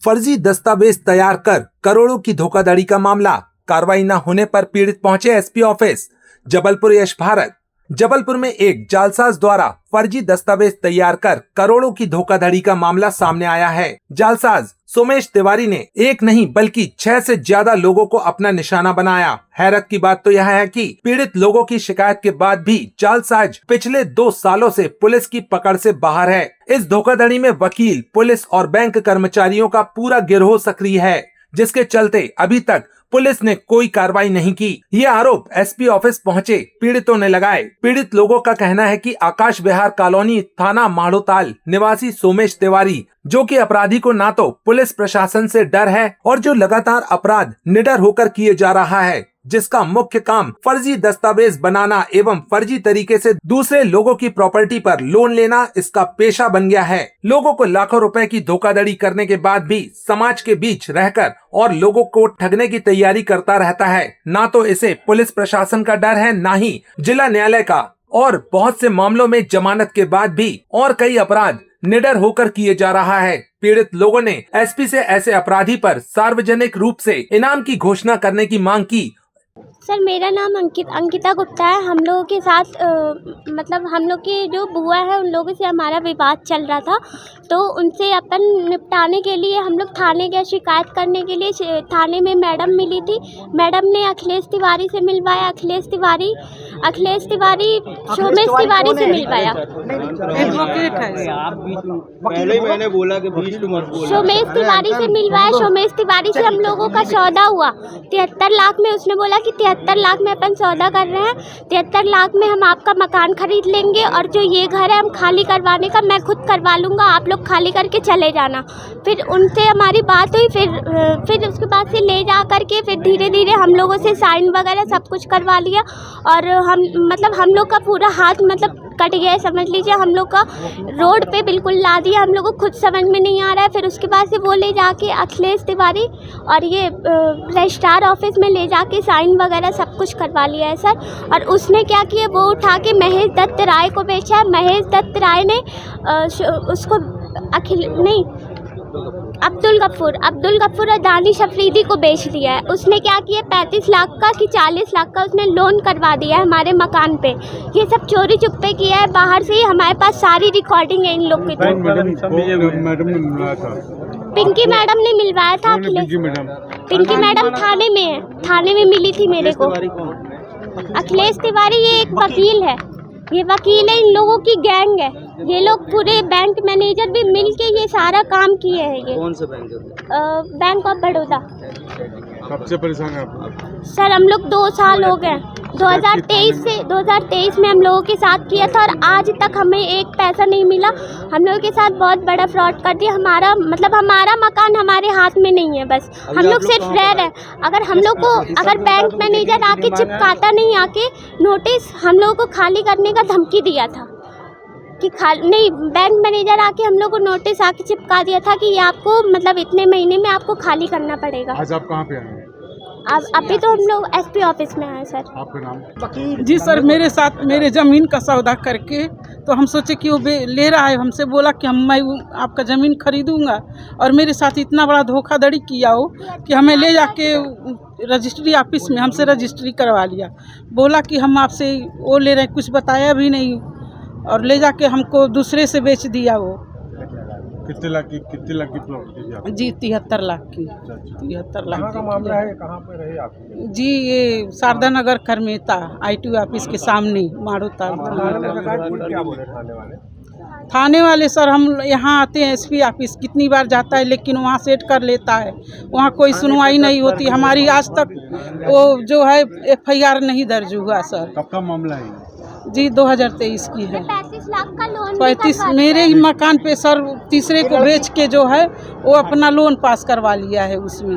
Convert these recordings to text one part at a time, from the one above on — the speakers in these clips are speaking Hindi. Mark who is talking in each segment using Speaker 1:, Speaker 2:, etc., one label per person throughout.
Speaker 1: फर्जी दस्तावेज तैयार कर करोड़ों की धोखाधड़ी का मामला। कार्रवाई न होने पर पीड़ित पहुंचे एसपी ऑफिस। जबलपुर यश भारत। जबलपुर में एक जालसाज द्वारा फर्जी दस्तावेज तैयार कर करोड़ों की धोखाधड़ी का मामला सामने आया है। जालसाज सोमेश तिवारी ने एक नहीं बल्कि 6 से ज्यादा लोगों को अपना निशाना बनाया। हैरत की बात तो यह है कि पीड़ित लोगों की शिकायत के बाद भी जालसाज पिछले 2 सालों से पुलिस की पकड़ से बाहर है। इस धोखाधड़ी में वकील, पुलिस और बैंक कर्मचारियों का पूरा गिरोह सक्रिय है, जिसके चलते अभी तक पुलिस ने कोई कार्रवाई नहीं की। ये आरोप एसपी ऑफिस पहुंचे पीड़ितों ने लगाए। पीड़ित लोगों का कहना है कि आकाश विहार कॉलोनी थाना माड़ोताल निवासी सोमेश तिवारी, जो कि अपराधी को ना तो पुलिस प्रशासन से डर है और जो लगातार अपराध निडर होकर किए जा रहा है, जिसका मुख्य काम फर्जी दस्तावेज बनाना एवं फर्जी तरीके से दूसरे लोगों की प्रॉपर्टी पर लोन लेना इसका पेशा बन गया है। लोगों को लाखों रुपए की धोखाधड़ी करने के बाद भी समाज के बीच रहकर और लोगों को ठगने की तैयारी करता रहता है। ना तो इसे पुलिस प्रशासन का डर है, ना ही जिला न्यायालय का, और बहुत से मामलों में जमानत के बाद भी और कई अपराध निडर होकर किए जा रहा है। पीड़ित लोगों ने एसपी से ऐसे अपराधी पर सार्वजनिक रूप से इनाम की घोषणा करने की मांग की।
Speaker 2: सर, मेरा नाम अंकिता गुप्ता है। हम लोगों के साथ मतलब हम लोग की जो बुआ है उन लोगों से हमारा विवाद चल रहा था, तो उनसे अपन निपटाने के लिए हम लोग थाने गए शिकायत करने के लिए। थाने में मैडम मिली थी। मैडम ने अखिलेश तिवारी से मिलवाया। अखिलेश तिवारी सोमेश तिवारी से मिलवाया।
Speaker 3: पहले मैंने बोला कि
Speaker 2: सोमेश तिवारी से मिलवाया। सोमेश तिवारी से हम लोगों का सौदा हुआ 73 लाख में। उसने बोला कि 73 लाख में अपन सौदा कर रहे हैं, 73 लाख में हम आपका मकान खरीद लेंगे और जो ये घर है हम खाली करवाने का मैं खुद करवा लूँगा, आप लोग खाली करके चले जाना। फिर उनसे हमारी बात हुई। फिर उसके बाद से ले जा करके फिर धीरे धीरे हम लोगों से साइन वगैरह सब कुछ करवा लिया और हम लोग का पूरा हाथ कट गया है, समझ लीजिए। हम लोग का रोड पे बिल्कुल ला दिया। हम लोग को खुद समझ में नहीं आ रहा है। फिर उसके बाद से वो ले जाके अखिलेश तिवारी और ये रजिस्ट्रार ऑफिस में ले जाके साइन वगैरह सब कुछ करवा लिया है सर। और उसने क्या किया, वो उठा के महेश दत्त राय को बेचा है। महेश दत्त राय ने उसको अब्दुल गफ्फूर और दानिश अफरीदी को बेच दिया है। उसने क्या किया, 35 लाख का कि 40 लाख का उसने लोन करवा दिया है हमारे मकान पे। ये सब चोरी चुप्पे किया है। बाहर से ही हमारे पास सारी रिकॉर्डिंग है इन लोग की। पिंकी मैडम ने मिलवाया था। पिंकी मैडम थाने में है, थाने में मिली थी मेरे को। अखिलेश तिवारी ये एक वकील है, ये वकील है, इन लोगों की गैंग है। ये लोग पूरे बैंक मैनेजर भी मिल के ये सारा काम किए हैं। ये
Speaker 3: कौन से बैंक है?
Speaker 2: Bank of Baroda.
Speaker 4: कब से परेशान है आप?
Speaker 2: सर, हम लोग 2 साल हो गए। 2023 में हम लोगों के साथ किया था और आज तक हमें एक पैसा नहीं मिला। हम लोगों के साथ बहुत बड़ा फ्रॉड कर दिया। हमारा मकान हमारे हाथ में नहीं है, बस हम लोग सिर्फ रह रहे हैं। अगर बैंक मैनेजर आके चिपकाता नहीं आके नोटिस, हम लोगों को खाली करने का धमकी दिया था कि बैंक मैनेजर आके हम लोग को नोटिस आके चिपका दिया था कि ये आपको इतने महीने में आपको खाली करना पड़ेगा।
Speaker 4: आज आप कहाँ पे आए हैं?
Speaker 2: अभी तो हम लोग एसपी ऑफिस में आए सर।
Speaker 4: आपका नाम?
Speaker 5: जी सर, मेरे साथ मेरे ज़मीन का सौदा करके तो हम सोचे कि वो ले रहा है। हमसे बोला कि मैं आपका ज़मीन खरीदूंगा और मेरे साथ इतना बड़ा धोखाधड़ी किया हो कि हमें ले जाके रजिस्ट्री ऑफिस में हमसे रजिस्ट्री करवा लिया। बोला कि हम आपसे वो ले रहे हैं, कुछ बताया भी नहीं और ले जाके हमको दूसरे से बेच दिया। वो
Speaker 4: कितने लाख की प्रॉपर्टी?
Speaker 5: जी 73 लाख की। 73 लाख
Speaker 4: का मामला है। कहाँ पे रहे आप?
Speaker 5: जी ये शारदा नगर खरमेता ITO ऑफिस के सामने माड़ोताल।
Speaker 4: क्या बोले थाने वाले?
Speaker 5: थाने वाले सर, हम यहाँ आते हैं एसपी ऑफिस, कितनी बार जाता है लेकिन वहाँ सेट कर लेता है, वहाँ कोई सुनवाई नहीं होती हमारी। आज तक वो जो है FIR नहीं दर्ज हुआ सर।
Speaker 4: कब का मामला है?
Speaker 5: जी 2023 की है।
Speaker 2: 35 लाख का लोन
Speaker 5: 35 मेरे ही मकान पे सर तीसरे को बेच के जो है वो अपना लोन पास करवा लिया है। उसमें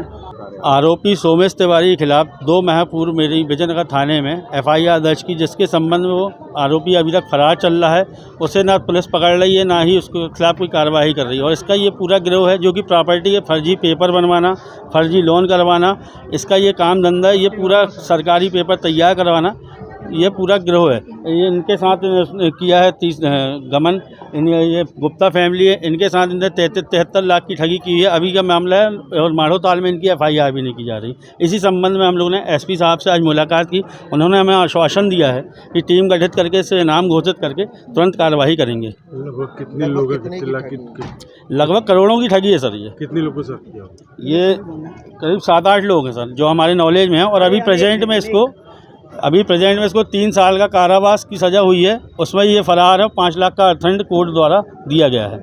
Speaker 6: आरोपी सोमेश तिवारी के खिलाफ 2 माह पूर्व मेरी विजयनगर थाने में FIR दर्ज की, जिसके संबंध में वो आरोपी अभी तक फरार चल रहा है। उसे ना पुलिस पकड़ रही है, ना ही उसके खिलाफ कोई कार्रवाई कर रही है। और इसका ये पूरा गिरोह है जो कि प्रॉपर्टी के फर्जी पेपर बनवाना, फर्जी लोन करवाना, इसका ये काम धंधा है। ये पूरा सरकारी पेपर तैयार करवाना, ये पूरा गिरोह है। ये इनके साथ किया है 30 गमन, ये गुप्ता फैमिली है, इनके साथ इनने 73 लाख की ठगी की है। अभी का मामला है और माढ़ो ताल में इनकी FIR भी नहीं की जा रही। इसी संबंध में हम लोगों ने SP साहब से आज मुलाकात की। उन्होंने हमें आश्वासन दिया है कि टीम गठित करके इसे इनाम घोषित करके तुरंत कार्रवाई करेंगे।
Speaker 4: लगभग कितने लोग हैं, कितने लाख की
Speaker 6: लगभग करोड़ों की ठगी है सर ये।
Speaker 4: कितने लोगों से किया?
Speaker 6: ये करीब 7-8 लोग हैं सर जो हमारे नॉलेज में हैं। और अभी प्रेजेंट में इसको 3 साल का कारावास की सज़ा हुई है। उसमें ये फरार है। 5 लाख का अर्थदंड कोर्ट द्वारा दिया गया है।